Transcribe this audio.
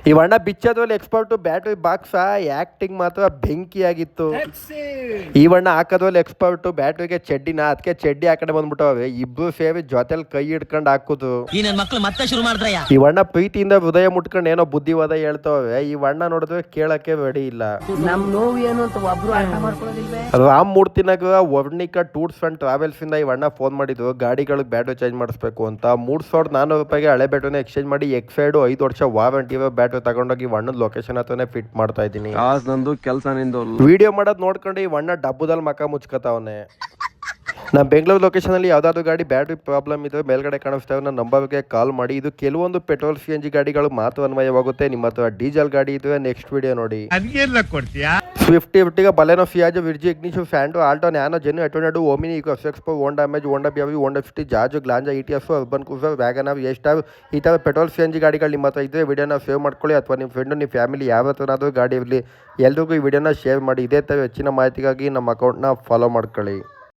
ಈ ಅಣ್ಣ ಬಿಚ್ಚೋದ್ರಲ್ಲಿ expert, battery box acting ಮಾತ್ರ ಬೆಂಕಿಯಾಗಿತ್ತು. ಈ ಅಣ್ಣ ಹಾಕೋದ್ರಲ್ಲಿ ಎಕ್ಸ್ಪರ್ಟ್, ಬ್ಯಾಟ್ರಿಗೆ ಚಡ್ಡಿನ, ಅದಕ್ಕೆ ಚಡ್ಡಿ ಆ ಕಡೆ ಬಂದ್ಬಿಟ್ಟವೆ. ಇಬ್ರು ಸೇರಿ ಜೊತೆಲಿ ಕೈ ಹಿಡ್ಕೊಂಡು ಹಾಕುದು. ಈ ಅಣ್ಣ ಪ್ರೀತಿಯಿಂದ ಹೃದಯ ಮುಟ್ಕೊಂಡು ಏನೋ ಬುದ್ಧಿವಾದ ಹೇಳ್ತವೆ. ಈ ಅಣ್ಣ ನೋಡಿದ್ರೆ ಕೇಳಕ್ಕೆ ರೆಡಿ ಇಲ್ಲ. ರಾಮ್ ಮೂರ್ತಿನಾಗ ವರ್ಣಿಕಾ ಟೂರ್ಸ್ ಅಂಡ್ ಟ್ರಾವೆಲ್ಸ್ ಇಂದ ಈ ಅಣ್ಣ ಫೋನ್ ಮಾಡಿದ್ರು, ಗಾಡಿಗಳಿಗೆ ಬ್ಯಾಟ್ರಿ ಚೇಂಜ್ ಮಾಡಿಸ್ಬೇಕು ಅಂತ. 3,400 ರೂಪಾಯಿಗೆ ಹಳೆ ಬ್ಯಾಟ್ರಿನ ಎಕ್ಸ್ಚೇಂಜ್ ಮಾಡಿ ಎಕ್ಸೈಡ್ 5 ವರ್ಷ ವಾರಂಟಿ ಬ್ಯಾಟ್ರಿ ತಗೊಂಡೋಗಿ ಅಣ್ಣನ ಲೊಕೇಶನ್ ಹತ್ರನೇ ಫಿಟ್ ಮಾಡ್ತಾ ಇದ್ದೀನಿ. ನಂದು ಕೆಲಸ ನಿಂದು ವಿಡಿಯೋ ಮಾಡೋದು ನೋಡ್ಕೊಂಡು ಈ ಅಣ್ಣ ಡಬ್ಬದಲ್ಲಿ ಮಕ ಮುಚ್ಕತಾವನೆ. ನಮ್ಮ ಬೆಂಗಳೂರು ಲೊಕೇಶನಲ್ಲಿ ಯಾವುದಾದ್ರು ಗಾಡಿ ಬ್ಯಾಟ್ರಿ ಪ್ರಾಬ್ಲಮ್ ಇದ್ರೆ ಮೇಲ್ಗಡೆ ಕಾಣಿಸ್ತಾ ನನ್ನ ನಂಬರ್ಗೆ ಕಾಲ್ ಮಾಡಿ. ಇದು ಕೆಲವೊಂದು ಪೆಟ್ರೋಲ್ CNG ಗಾಡಿಗಳು ಮಾತ್ರ ಅನ್ವಯವಾಗುತ್ತೆ. ನಿಮ್ಮ ಹತ್ರ ಡೀಸೆಲ್ ಗಾಡಿ ಇದ್ರೆ ನೆಕ್ಸ್ಟ್ ವಿಡಿಯೋ ನೋಡಿ. ಸ್ವಿಫ್ಟ್ ಇರ್ಟಿಗ, ಬಲೆನೋ, ಸಿಯಾಜ್, ವಿರ್ಜಿ, ಇಗ್ನಿಶನ್, ಫ್ಯಾಂಟೋ, ಆಲ್ಟೋ, ನ್ಯಾನೋ, ಜೆನ್ನು, ಎಟೋನಾಡು, ಓಮಿನಿ, ಈಕೋ, ಎಕ್ಸ್ಪೋ, Honda Amaze, Honda BRV, Honda fifty, Jazz, Glanza, ETS, Urban Cruiser, WagonR, ಎಸ್ಟಾರ್, ಈ ಥರ ಪೆಟ್ರೋಲ್ CNG ಗಾಡಿಗಳು ನಿಮ್ಮ ಹತ್ರ ಇದ್ದರೆ ವಿಡಿಯೋನ ಸೇವ್ ಮಾಡ್ಕೊಳ್ಳಿ. ಅಥವಾ ನಿಮ್ಮ ಫ್ರೆಂಡು, ನಿಮ್ಮ ಫ್ಯಾಮಿಲಿ ಯಾವ ಹತ್ರನಾದರೂ ಗಾಡಿ ಇರಲಿ, ಎಲ್ರಿಗೂ ಈ ವಿಡಿಯೋನ ಶೇರ್ ಮಾಡಿ. ಇದೇ ಥರ ಹೆಚ್ಚಿನ ಮಾಹಿತಿಗಾಗಿ ನಮ್ಮ ಅಕೌಂಟ್ನ ಫಾಲೋ ಮಾಡ್ಕೊಳ್ಳಿ.